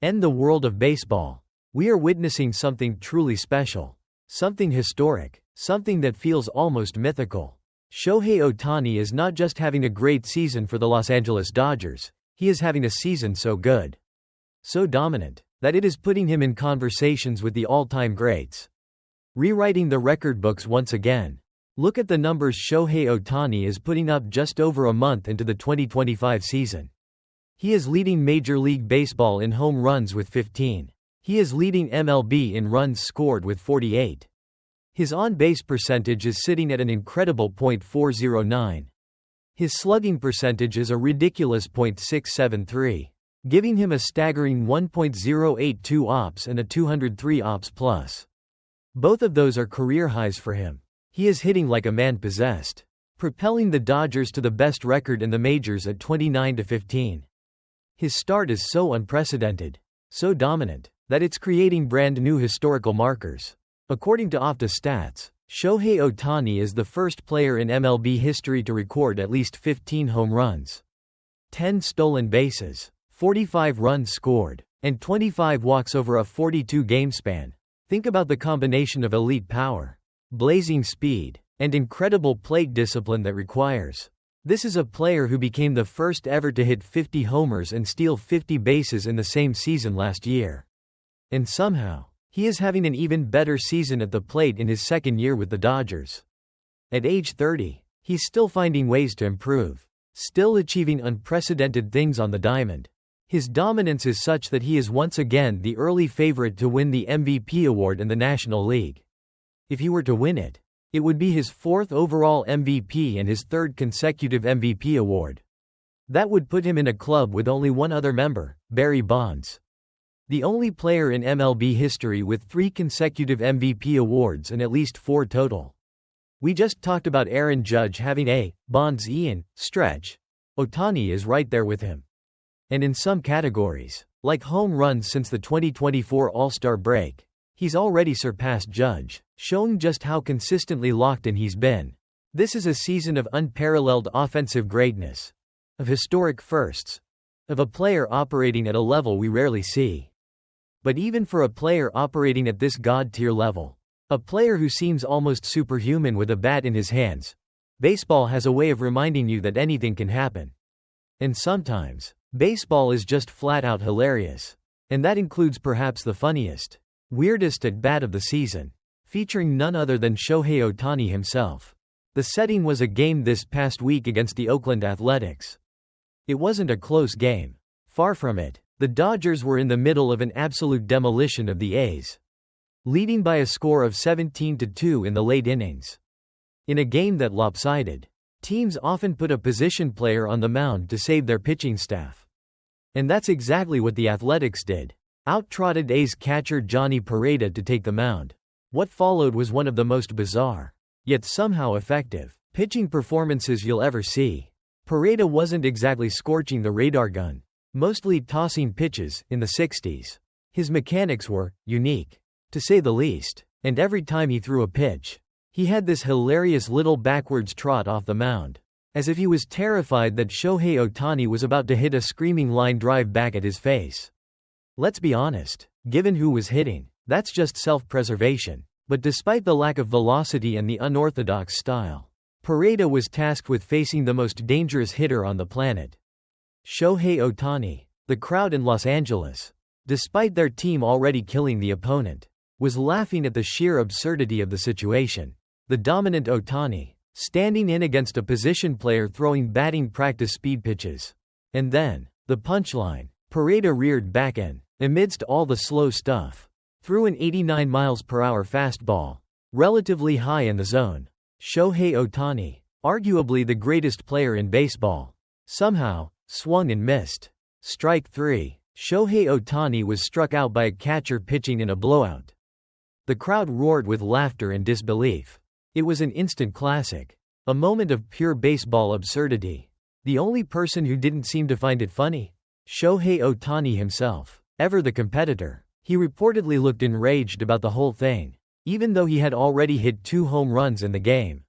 End the world of baseball. We are witnessing something truly special. Something historic. Something that feels almost mythical. Shohei Ohtani is not just having a great season for the Los Angeles Dodgers, he is having a season so good, so dominant, that it is putting him in conversations with the all-time greats. Rewriting the record books once again. Look at the numbers Shohei Ohtani is putting up just over a month into the 2025 season. He is leading Major League Baseball in home runs with 15. He is leading MLB in runs scored with 48. His on-base percentage is sitting at an incredible .409. His slugging percentage is a ridiculous .673, giving him a staggering 1.082 ops and a 203 ops plus. Both of those are career highs for him. He is hitting like a man possessed, propelling the Dodgers to the best record in the majors at 29-15. His start is so unprecedented, so dominant, that it's creating brand new historical markers. According to Opta Stats, Shohei Ohtani is the first player in MLB history to record at least 15 home runs, 10 stolen bases, 45 runs scored, and 25 walks over a 42-game span. Think about the combination of elite power, blazing speed, and incredible plate discipline that requires. This is a player who became the first ever to hit 50 homers and steal 50 bases in the same season last year. And somehow, he is having an even better season at the plate in his second year with the Dodgers. At age 30, he's still finding ways to improve, still achieving unprecedented things on the diamond. His dominance is such that he is once again the early favorite to win the MVP award in the National League. If he were to win it, it would be his 4th overall MVP and his 3rd consecutive MVP award. That would put him in a club with only one other member, Barry Bonds. The only player in MLB history with 3 consecutive MVP awards and at least 4 total. We just talked about Aaron Judge having a Bonds Ian stretch. Ohtani is right there with him. And in some categories, like home runs since the 2024 All-Star break, he's already surpassed Judge, showing just how consistently locked in he's been. This is a season of unparalleled offensive greatness, of historic firsts, of a player operating at a level we rarely see. But even for a player operating at this god-tier level, a player who seems almost superhuman with a bat in his hands, baseball has a way of reminding you that anything can happen. And sometimes, baseball is just flat-out hilarious. And that includes perhaps the funniest, weirdest at-bat of the season, featuring none other than Shohei Ohtani himself. The setting was a game this past week against the Oakland Athletics. It wasn't a close game. Far from it. The Dodgers were in the middle of an absolute demolition of the A's, leading by a score of 17-2 in the late innings. In a game that lopsided, teams often put a position player on the mound to save their pitching staff. And that's exactly what the Athletics did. Out-trotted A's catcher Jhonny Pereda to take the mound. What followed was one of the most bizarre, yet somehow effective, pitching performances you'll ever see. Pereda wasn't exactly scorching the radar gun, mostly tossing pitches in the 60s. His mechanics were unique, to say the least, and every time he threw a pitch, he had this hilarious little backwards trot off the mound, as if he was terrified that Shohei Ohtani was about to hit a screaming line drive back at his face. Let's be honest, given who was hitting, that's just self-preservation. But despite the lack of velocity and the unorthodox style, Pereda was tasked with facing the most dangerous hitter on the planet. Shohei Ohtani. The crowd in Los Angeles, despite their team already killing the opponent, was laughing at the sheer absurdity of the situation. The dominant Ohtani, standing in against a position player throwing batting practice speed pitches. And then, the punchline, Pereda reared back and, amidst all the slow stuff, threw an 89 miles per hour fastball, relatively high in the zone. Shohei Ohtani, arguably the greatest player in baseball, somehow swung and missed. Strike 3. Shohei Ohtani was struck out by a catcher pitching in a blowout. The crowd roared with laughter and disbelief. It was an instant classic. A moment of pure baseball absurdity. The only person who didn't seem to find it funny? Shohei Ohtani himself. Ever the competitor, he reportedly looked enraged about the whole thing, even though he had already hit 2 home runs in the game.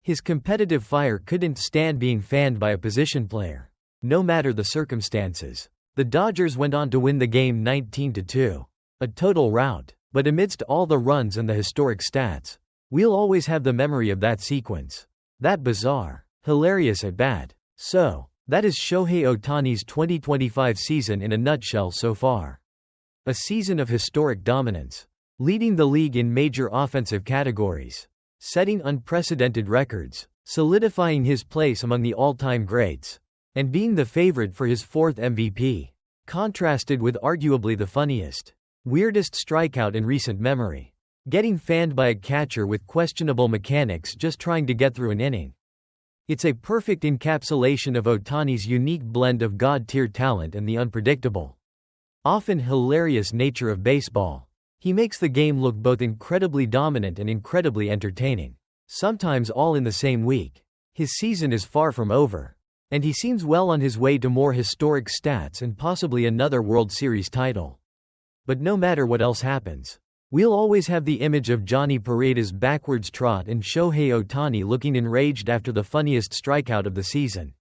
His competitive fire couldn't stand being fanned by a position player. No matter the circumstances. The The Dodgers went on to win the game 19-2. A total rout. But amidst all the runs and the historic stats, we'll always have the memory of that sequence. That bizarre, hilarious at bat. So, that is Shohei Ohtani's 2025 season in a nutshell so far. A season of historic dominance. Leading the league in major offensive categories. Setting unprecedented records. Solidifying his place among the all-time greats. And being the favorite for his 4th MVP. Contrasted with arguably the funniest, weirdest strikeout in recent memory. Getting fanned by a catcher with questionable mechanics just trying to get through an inning. It's a perfect encapsulation of Ohtani's unique blend of god-tier talent and the unpredictable, often hilarious nature of baseball. He makes the game look both incredibly dominant and incredibly entertaining. Sometimes all in the same week. His season is far from over. And he seems well on his way to more historic stats and possibly another World Series title. But no matter what else happens, we'll always have the image of Jhonny Pereda's backwards trot and Shohei Ohtani looking enraged after the funniest strikeout of the season.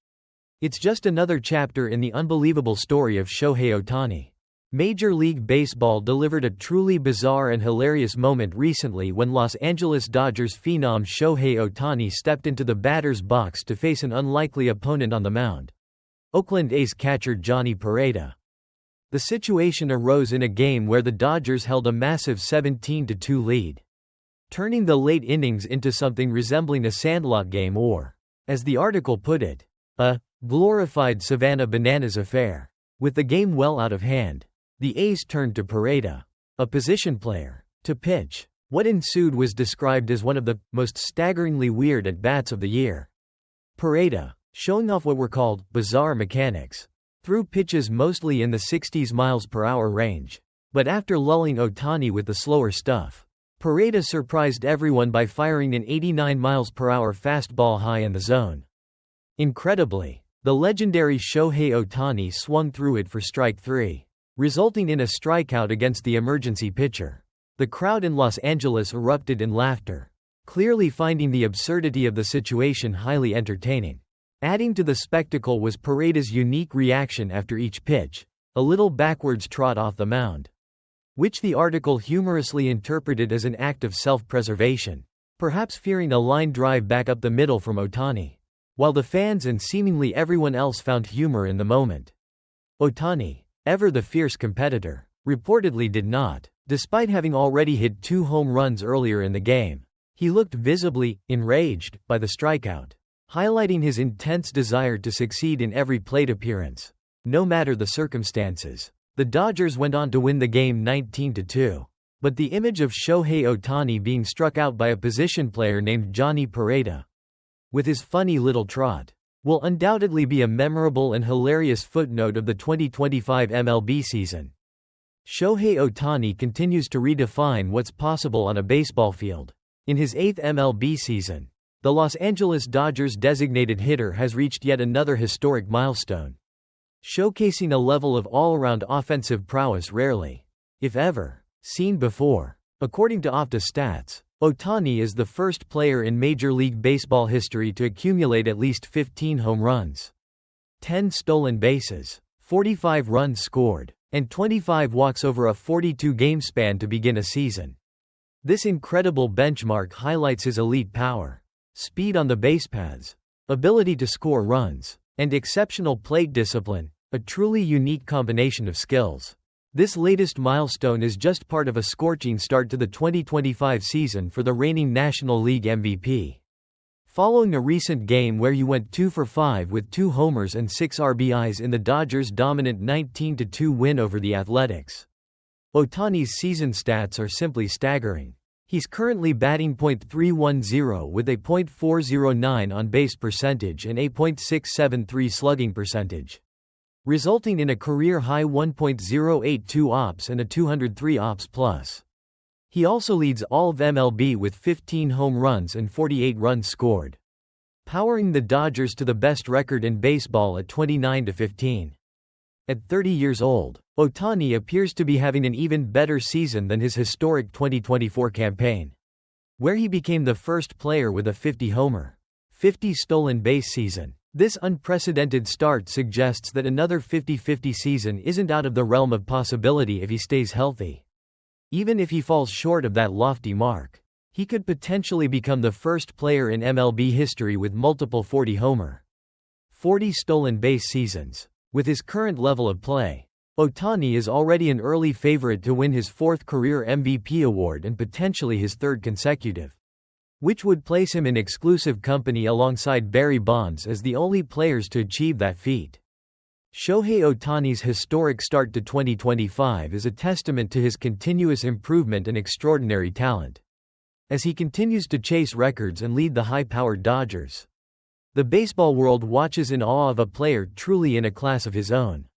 It's just another chapter in the unbelievable story of Shohei Ohtani. Major League Baseball delivered a truly bizarre and hilarious moment recently when Los Angeles Dodgers phenom Shohei Ohtani stepped into the batter's box to face an unlikely opponent on the mound. Oakland A's catcher Jhonny Pereda. The situation arose in a game where the Dodgers held a massive 17-2 lead, turning the late innings into something resembling a Sandlot game or, as the article put it, a glorified Savannah Bananas affair. With the game well out of hand, the A's turned to Pereda, a position player, to pitch. What ensued was described as one of the most staggeringly weird at-bats of the year. Pereda, showing off what were called bizarre mechanics, threw pitches mostly in the 60s mph range. But after lulling Ohtani with the slower stuff, Pereda surprised everyone by firing an 89 mph fastball high in the zone. Incredibly, the legendary Shohei Ohtani swung through it for strike 3. Resulting in a strikeout against the emergency pitcher. The crowd in Los Angeles erupted in laughter, clearly finding the absurdity of the situation highly entertaining. Adding to the spectacle was Pereda's unique reaction after each pitch, a little backwards trot off the mound, which the article humorously interpreted as an act of self-preservation, perhaps fearing a line drive back up the middle from Ohtani, while the fans and seemingly everyone else found humor in the moment. Ohtani, ever the fierce competitor, reportedly did not. Despite having already hit 2 home runs earlier in the game, he looked visibly enraged by the strikeout, highlighting his intense desire to succeed in every plate appearance, no matter the circumstances. The Dodgers went on to win the game 19-2. But the image of Shohei Ohtani being struck out by a position player named Jhonny Pereda, with his funny little trot, will undoubtedly be a memorable and hilarious footnote of the 2025 MLB season. Shohei Ohtani continues to redefine what's possible on a baseball field. In his 8th MLB season, the Los Angeles Dodgers designated hitter has reached yet another historic milestone, showcasing a level of all-around offensive prowess rarely, if ever, seen before. According to Opta Stats, Ohtani is the first player in Major League Baseball history to accumulate at least 15 home runs, 10 stolen bases, 45 runs scored, and 25 walks over a 42-game span to begin a season. This incredible benchmark highlights his elite power, speed on the base paths, ability to score runs, and exceptional plate discipline, a truly unique combination of skills. This latest milestone is just part of a scorching start to the 2025 season for the reigning National League MVP. Following a recent game where he went 2 for 5 with 2 homers and 6 RBIs in the Dodgers' dominant 19-2 win over the Athletics, Ohtani's season stats are simply staggering. He's currently batting .310 with a .409 on-base percentage and a .673 slugging percentage, resulting in a career-high 1.082 OPS and a 203 OPS plus. He also leads all of MLB with 15 home runs and 48 runs scored, powering the Dodgers to the best record in baseball at 29-15. At 30 years old, Ohtani appears to be having an even better season than his historic 2024 campaign, where he became the first player with a 50-homer, 50 stolen base season. This unprecedented start suggests that another 50-50 season isn't out of the realm of possibility if he stays healthy. Even if he falls short of that lofty mark, he could potentially become the first player in MLB history with multiple 40-homer, 40 stolen base seasons. With his current level of play, Ohtani is already an early favorite to win his fourth career MVP award and potentially his third consecutive, which would place him in exclusive company alongside Barry Bonds as the only players to achieve that feat. Shohei Ohtani's historic start to 2025 is a testament to his continuous improvement and extraordinary talent, as he continues to chase records and lead the high-powered Dodgers. The baseball world watches in awe of a player truly in a class of his own.